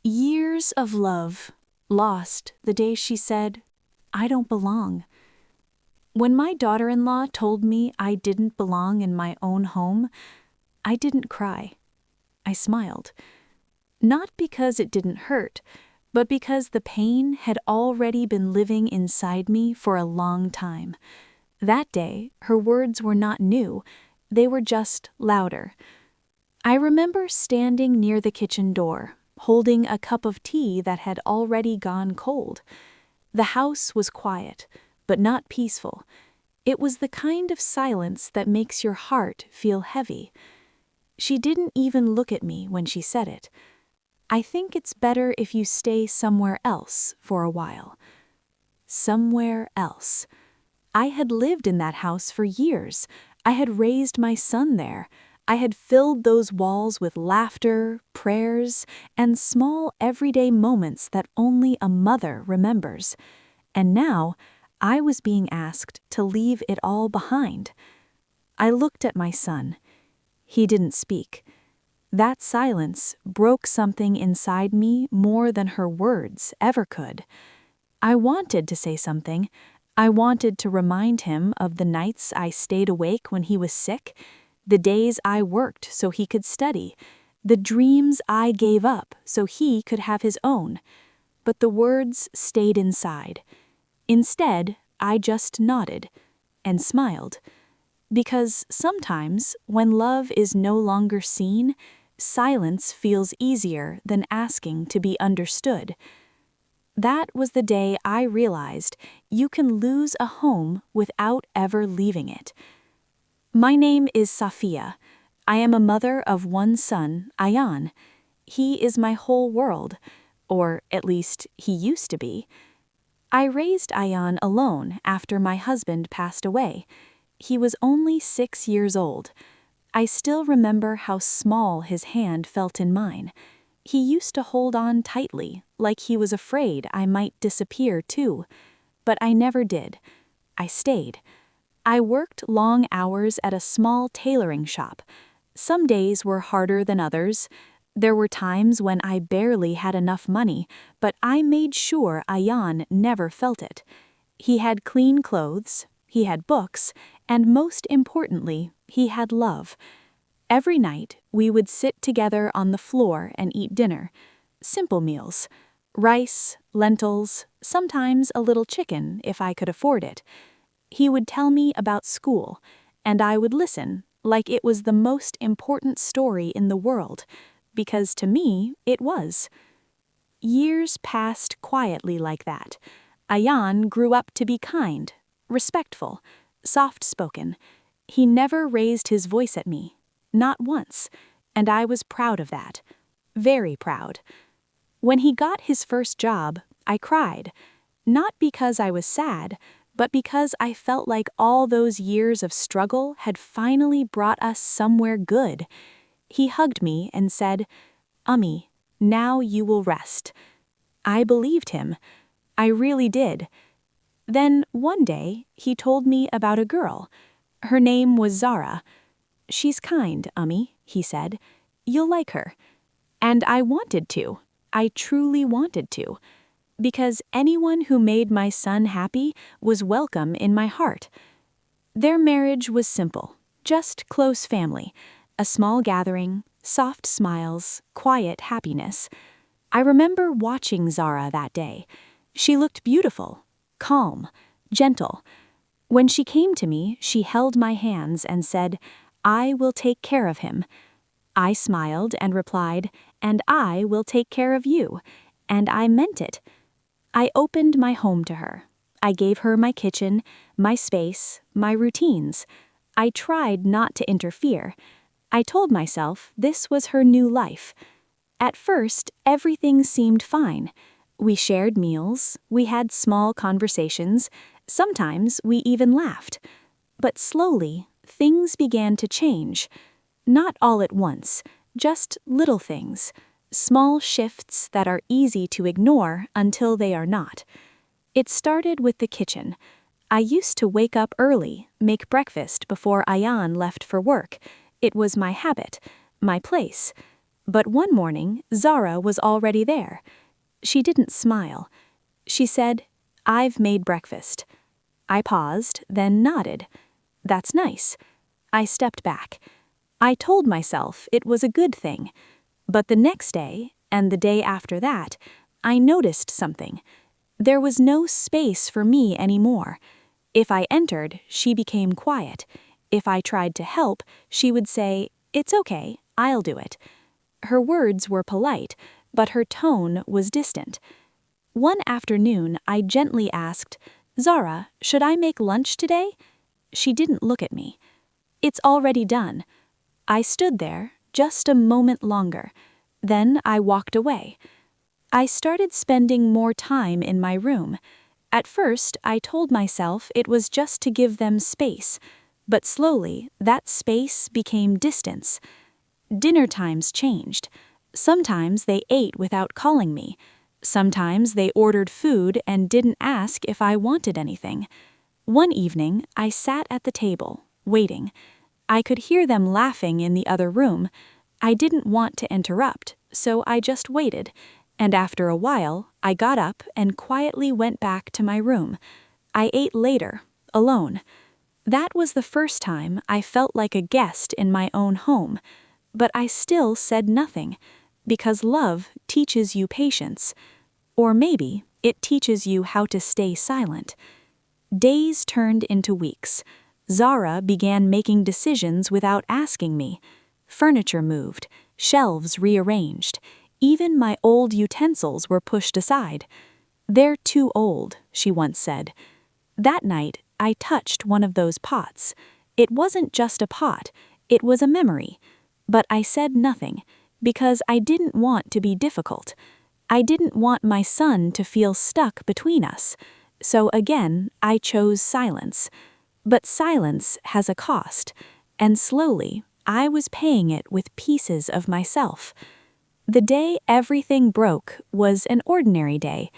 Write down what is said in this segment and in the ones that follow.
Years of love lost the day she said, "I don't belong." When my daughter-in-law told me I didn't belong in my own home, I didn't cry. I smiled. Not because it didn't hurt, but because the pain had already been living inside me for a long time. That day, her words were not new, they were just louder. I remember standing near the kitchen door, holding a cup of tea that had already gone cold. The house was quiet, but not peaceful. It was the kind of silence that makes your heart feel heavy. She didn't even look at me when she said it. "I think it's better if you stay somewhere else for a while." Somewhere else. I had lived in that house for years. I had raised my son there. I had filled those walls with laughter, prayers, and small everyday moments that only a mother remembers. And now, I was being asked to leave it all behind. I looked at my son. He didn't speak. That silence broke something inside me more than her words ever could. I wanted to say something. I wanted to remind him of the nights I stayed awake when he was sick, the days I worked so he could study, the dreams I gave up so he could have his own. But the words stayed inside. Instead, I just nodded and smiled. Because sometimes, when love is no longer seen, silence feels easier than asking to be understood. That was the day I realized you can lose a home without ever leaving it. My name is Safiya. I am a mother of one son, Ayan. He is my whole world, or at least he used to be. I raised Ayan alone after my husband passed away. He was only 6 years old. I still remember how small his hand felt in mine. He used to hold on tightly, like he was afraid I might disappear too. But I never did. I stayed. I worked long hours at a small tailoring shop. Some days were harder than others. There were times when I barely had enough money, but I made sure Ayan never felt it. He had clean clothes, he had books, and most importantly, he had love. Every night, we would sit together on the floor and eat dinner. Simple meals. Rice, lentils, sometimes a little chicken if I could afford it. He would tell me about school, and I would listen like it was the most important story in the world, because to me, it was. Years passed quietly like that. Ayan grew up to be kind, respectful, soft-spoken. He never raised his voice at me, not once, and I was proud of that. Very proud. When he got his first job, I cried. Not because I was sad, but because I felt like all those years of struggle had finally brought us somewhere good. He hugged me and said, "Ummi, now you will rest." I believed him. I really did. Then, one day, he told me about a girl. Her name was Zara. "She's kind, Ummi," he said. "You'll like her." And I wanted to. I truly wanted to. Because anyone who made my son happy was welcome in my heart. Their marriage was simple, just close family, a small gathering, soft smiles, quiet happiness. I remember watching Zara that day. She looked beautiful, calm, gentle. When she came to me, she held my hands and said, "I will take care of him." I smiled and replied, "And I will take care of you." And I meant it. I opened my home to her. I gave her my kitchen, my space, my routines. I tried not to interfere. I told myself this was her new life. At first, everything seemed fine. We shared meals, we had small conversations, sometimes we even laughed. But slowly, things began to change. Not all at once, just little things. Small shifts that are easy to ignore until they are not. It started with the kitchen. I used to wake up early, make breakfast before Ayan left for work. It was my habit, my place. But one morning, Zara was already there. She didn't smile. She said, "I've made breakfast." I paused, then nodded. "That's nice." I stepped back. I told myself it was a good thing. But the next day, and the day after that, I noticed something. There was no space for me anymore. If I entered, she became quiet. If I tried to help, she would say, "It's okay, I'll do it." Her words were polite, but her tone was distant. One afternoon, I gently asked, "Zara, should I make lunch today?" She didn't look at me. "It's already done." I stood there, just a moment longer. Then I walked away. I started spending more time in my room. At first, I told myself it was just to give them space, but slowly, that space became distance. Dinner times changed. Sometimes they ate without calling me. Sometimes they ordered food and didn't ask if I wanted anything. One evening, I sat at the table, waiting. I could hear them laughing in the other room. I didn't want to interrupt, so I just waited. And after a while, I got up and quietly went back to my room. I ate later, alone. That was the first time I felt like a guest in my own home. But I still said nothing, because love teaches you patience. Or maybe it teaches you how to stay silent. Days turned into weeks. Zara began making decisions without asking me. Furniture moved, shelves rearranged. Even my old utensils were pushed aside. "They're too old," she once said. That night, I touched one of those pots. It wasn't just a pot, it was a memory. But I said nothing, because I didn't want to be difficult. I didn't want my son to feel stuck between us. So again, I chose silence. But silence has a cost, and slowly, I was paying it with pieces of myself. The day everything broke was an ordinary day.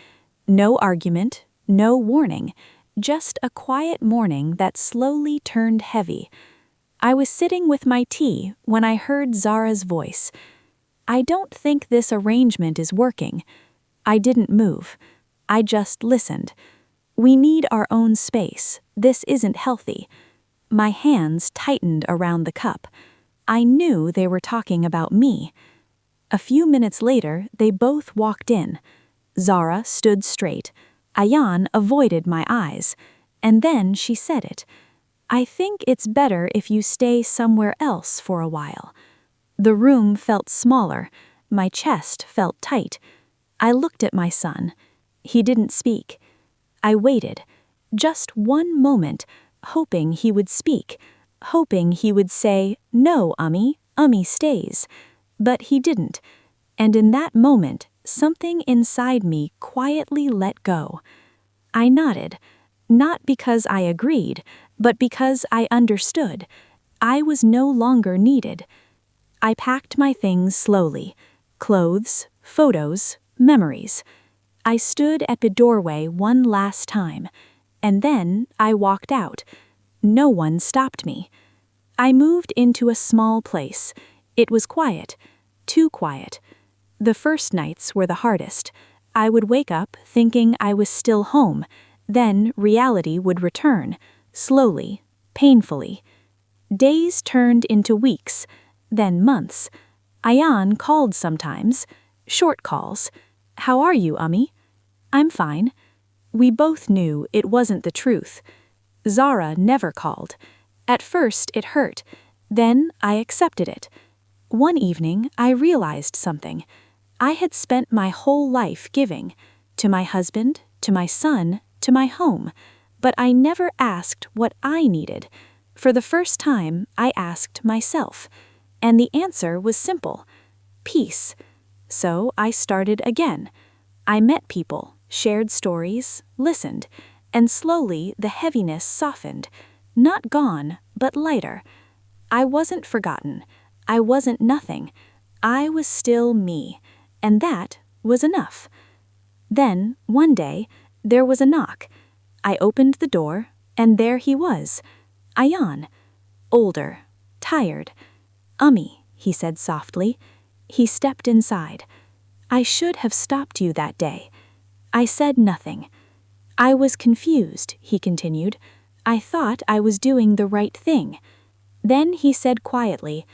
No argument, no warning, just a quiet morning that slowly turned heavy. I was sitting with my tea when I heard Zara's voice. "I don't think this arrangement is working." I didn't move. I just listened. "We need our own space. This isn't healthy." My hands tightened around the cup. I knew they were talking about me. A few minutes later, they both walked in. Zara stood straight. Ayan avoided my eyes. And then she said it. "I think it's better if you stay somewhere else for a while." The room felt smaller. My chest felt tight. I looked at my son. He didn't speak. I waited, just one moment, hoping he would speak, hoping he would say, "No, Ummi stays." But he didn't. And in that moment, something inside me quietly let go. I nodded, not because I agreed, but because I understood. I was no longer needed. I packed my things slowly. Clothes, photos, memories. I stood at the doorway one last time, and then I walked out. No one stopped me. I moved into a small place. It was quiet, too quiet. The first nights were the hardest. I would wake up thinking I was still home. Then reality would return, slowly, painfully. Days turned into weeks, then months. Ayan called sometimes, short calls. "How are you, Ummi?" "I'm fine." We both knew it wasn't the truth. Zara never called. At first it hurt. Then I accepted it. One evening I realized something. I had spent my whole life giving. To my husband, to my son, to my home. But I never asked what I needed. For the first time, I asked myself. And the answer was simple. Peace. So I started again. I met people, shared stories, listened, and slowly the heaviness softened. Not gone, but lighter. I wasn't forgotten. I wasn't nothing. I was still me, and that was enough. Then, one day, there was a knock. I opened the door, and there he was. Ayan. Older, tired. "Ummi," he said softly, He stepped inside. I should have stopped you that day. I said nothing. I was confused, he continued. I thought I was doing the right thing. Then he said quietly,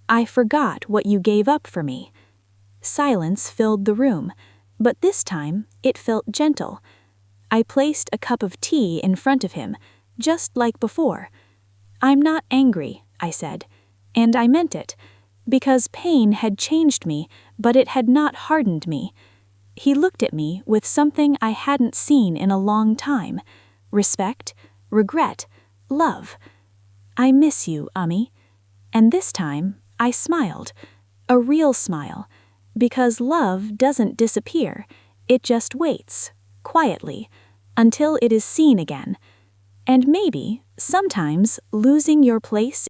I forgot what you gave up for me. Silence filled the room, but this time it felt gentle. I placed a cup of tea in front of him, just like before. I'm not angry, I said, and I meant it, because pain had changed me, but it had not hardened me. He looked at me with something I hadn't seen in a long time: respect, regret, love. I miss you, Ummi. And this time I smiled, a real smile, because love doesn't disappear, it just waits, quietly, until it is seen again. And maybe, sometimes, losing your place